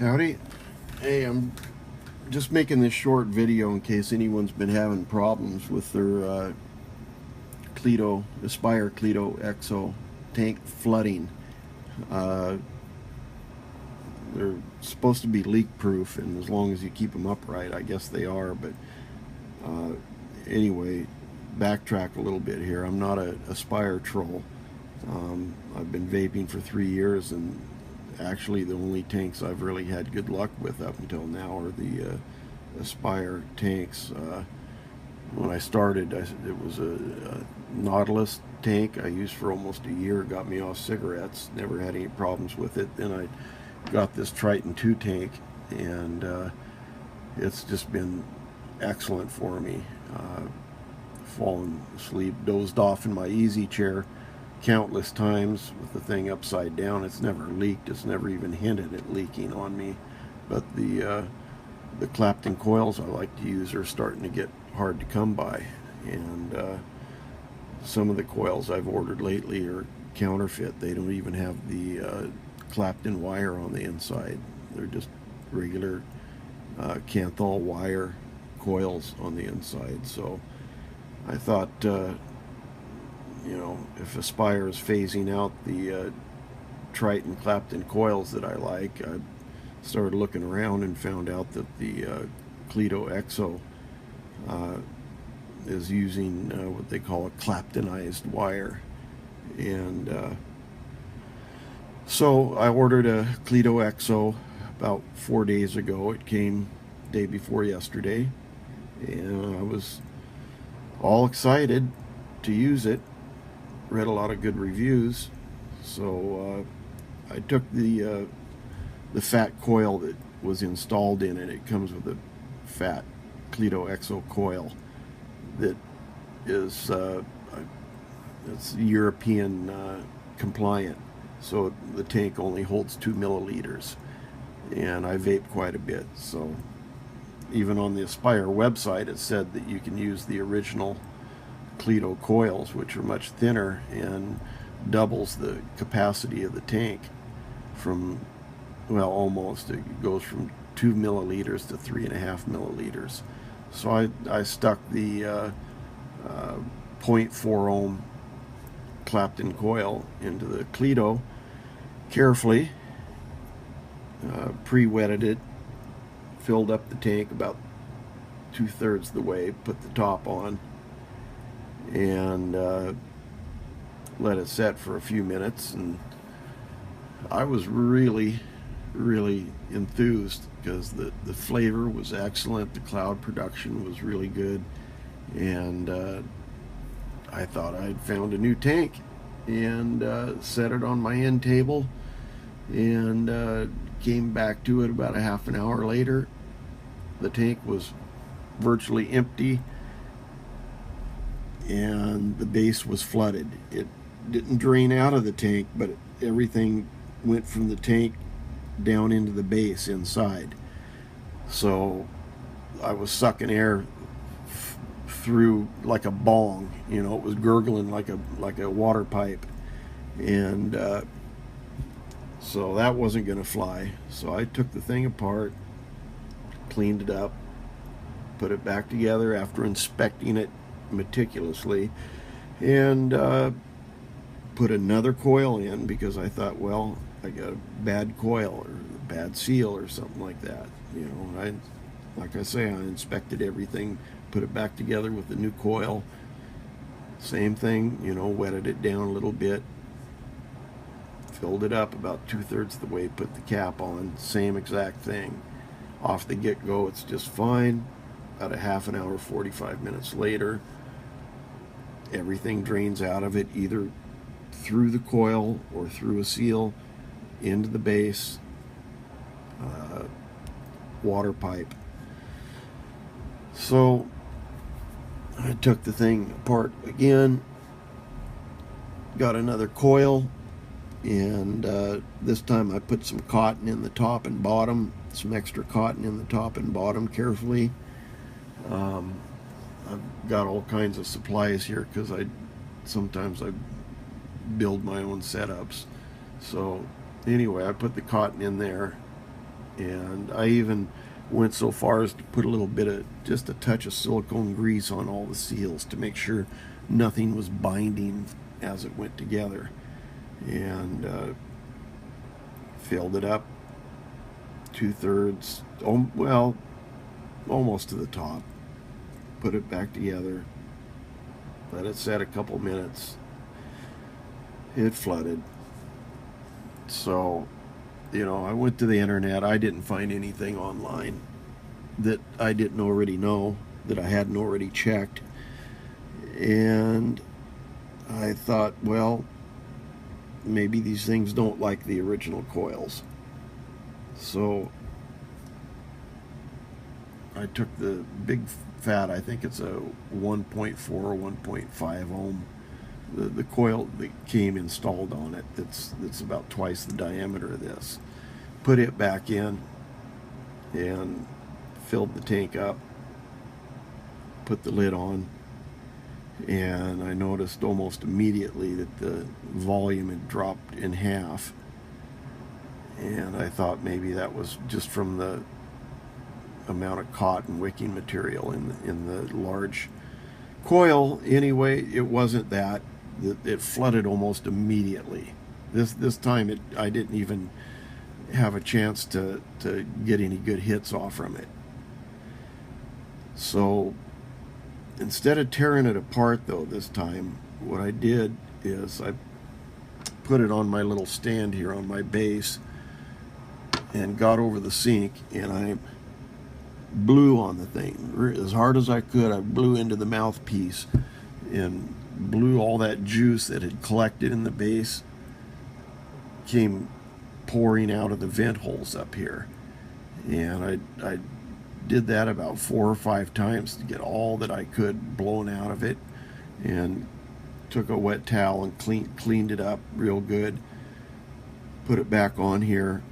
Howdy. Hey, I'm just making this short video in case anyone's been having problems with their Aspire CLEITO EXO tank flooding. They're supposed to be leak proof, and as long as you keep them upright, I guess they are. But anyway, backtrack a little bit here. I'm not a Aspire troll. I've been vaping for 3 years, and actually the only tanks I've really had good luck with up until now are the Aspire tanks. When I started, it was a Nautilus tank I used for almost a year. Got me off cigarettes, never had any problems with it. Then I got this Triton 2 tank, and it's just been excellent for me. Fallen asleep, dozed off in my easy chair countless times with the thing upside down. It's never leaked. It's never even hinted at leaking on me. But the Clapton coils I like to use are starting to get hard to come by, and some of the coils I've ordered lately are counterfeit. They don't even have the Clapton wire on the inside. They're just regular Canthal wire coils on the inside. So I thought, you know, if Aspire is phasing out the Triton Clapton coils that I like, I started looking around and found out that the CLEITO EXO is using what they call a Claptonized wire. And so I ordered a CLEITO EXO about 4 days ago. It came day before yesterday, and I was all excited to use it. Read a lot of good reviews, so I took the fat coil that was installed in it. It comes with a fat CLEITO EXO coil that is it's European compliant, so the tank only holds 2 milliliters, and I vape quite a bit. So even on the Aspire website, it said that you can use the original CLEITO coils, which are much thinner and doubles the capacity of the tank from, well, almost. It goes from 2 milliliters to 3.5 milliliters. So I stuck the 0.4 ohm Clapton coil into the CLEITO carefully, pre-wetted it, filled up the tank about 2/3 the way, put the top on, and let it set for a few minutes. And I was really enthused because the flavor was excellent, the cloud production was really good, and I thought I'd found a new tank, and set it on my end table, and came back to it about a half an hour later. The tank was virtually empty, and the base was flooded. It didn't drain out of the tank, but everything went from the tank down into the base inside. So I was sucking air through like a bong, you know. It was gurgling like a water pipe, and so that wasn't going to fly. So I took the thing apart, cleaned it up, put it back together after inspecting it meticulously, and put another coil in, because I thought, well, I got a bad coil or a bad seal or something like that. You know, like I say, I inspected everything, put it back together with the new coil. Same thing, you know, wetted it down a little bit, filled it up about 2/3 the way, put the cap on, same exact thing. Off the get-go, it's just fine. About a half an hour, 45 minutes later, everything drains out of it, either through the coil or through a seal into the base water pipe. So I took the thing apart again, got another coil, and this time I put some cotton in the top and bottom, some extra cotton in the top and bottom carefully. I've got all kinds of supplies here because sometimes I build my own setups. So anyway, I put the cotton in there, And I even went so far as to put a little bit of, just a touch of silicone grease on all the seals to make sure nothing was binding as it went together. And filled it up 2/3, well, almost to the top. Put it back together. Let it set a couple minutes. It flooded. So, you know, I went to the internet. I didn't find anything online that I didn't already know, that I hadn't already checked. And I thought, well, maybe these things don't like the original coils. So I took the big fat, I think it's a 1.4 or 1.5 ohm, the coil that came installed on it, that's about twice the diameter of this. Put it back in and filled the tank up, put the lid on, and I noticed almost immediately that the volume had dropped in half. And I thought maybe that was just from the amount of cotton wicking material in the large coil. Anyway, it wasn't that. It flooded almost immediately. This time I didn't even have a chance to get any good hits off from it. So instead of tearing it apart though this time, what I did is I put it on my little stand here on my base and got over the sink, and I blew on the thing as hard as I could. I blew into the mouthpiece and blew all that juice that had collected in the base, came pouring out of the vent holes up here. And I did that about 4 or 5 times to get all that I could blown out of it, and took a wet towel and cleaned it up real good, put it back on here,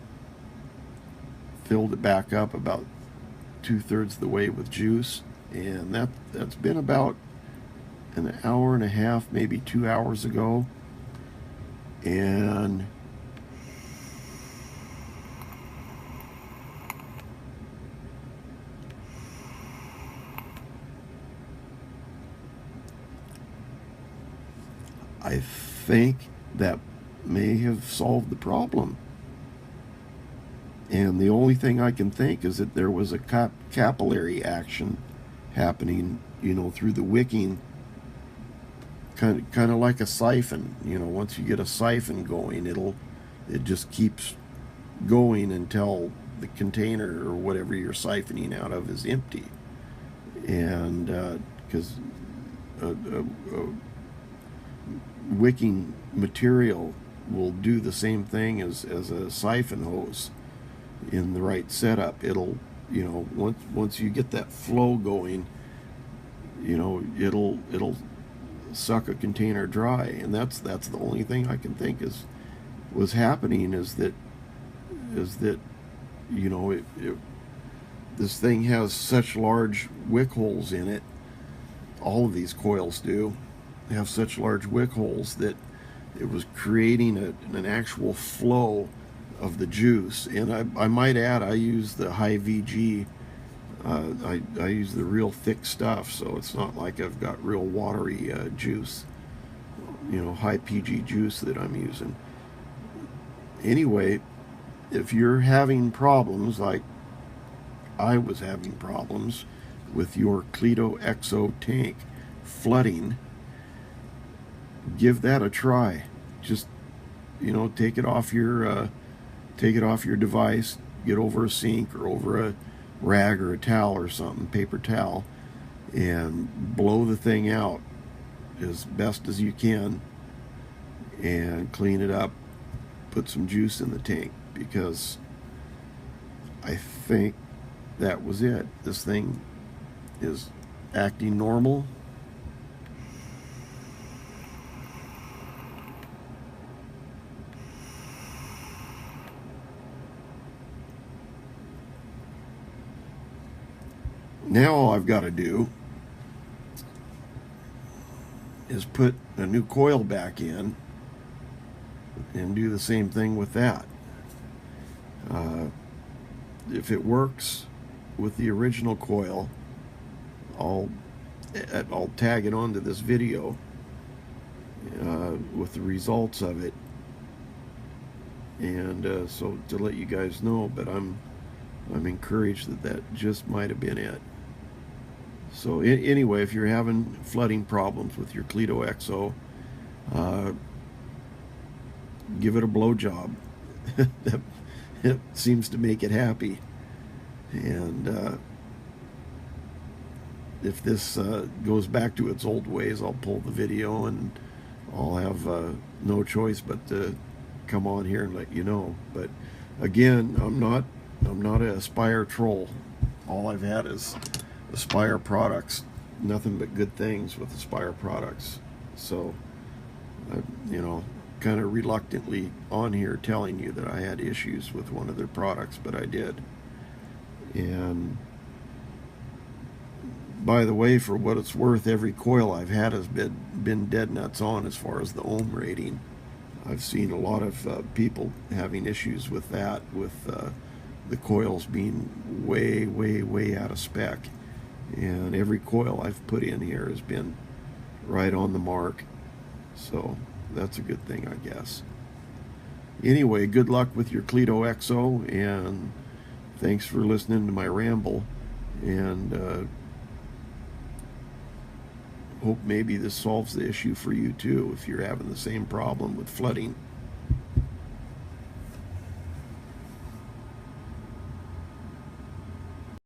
filled it back up about 2/3 of the way with juice, and that's been about an hour and a half, maybe 2 hours ago. And I think that may have solved the problem. And the only thing I can think is that there was a capillary action happening, you know, through the wicking, kind of like a siphon. You know, once you get a siphon going, it just keeps going until the container or whatever you're siphoning out of is empty. And because wicking material will do the same thing as a siphon hose in the right setup. It'll, you know, once you get that flow going, you know, it'll suck a container dry. And that's the only thing I can think was happening, is that you know, this thing has such large wick holes in it. All of these coils do. They have such large wick holes that it was creating an actual flow of the juice. And I might add, I use the high VG. I use the real thick stuff, so it's not like I've got real watery juice, you know, high PG juice that I'm using. Anyway, if you're having problems like I was having problems with your CLEITO EXO tank flooding, give that a try. Just, you know, take it off your device, get over a sink or over a rag or a towel or something, paper towel, and blow the thing out as best as you can and clean it up. Put some juice in the tank, because I think that was it. This thing is acting normal. Now all I've got to do is put a new coil back in and do the same thing with that. if it works with the original coil, I'll tag it onto this video with the results of it, and so to let you guys know. But I'm encouraged that that just might have been it. So anyway, if you're having flooding problems with your CLEITO EXO, give it a blow job. It seems to make it happy. And if this goes back to its old ways, I'll pull the video, and I'll have no choice but to come on here and let you know. But again, I'm not a Aspire troll. All I've had is Aspire products, nothing but good things with Aspire products. So you know, kind of reluctantly on here telling you that I had issues with one of their products, but I did. And by the way, for what it's worth, every coil I've had has been dead nuts on as far as the ohm rating. I've seen a lot of people having issues with that, with the coils being way out of spec. And every coil I've put in here has been right on the mark. So that's a good thing, I guess. Anyway, good luck with your CLEITO EXO, and thanks for listening to my ramble. And hope maybe this solves the issue for you too, if you're having the same problem with flooding.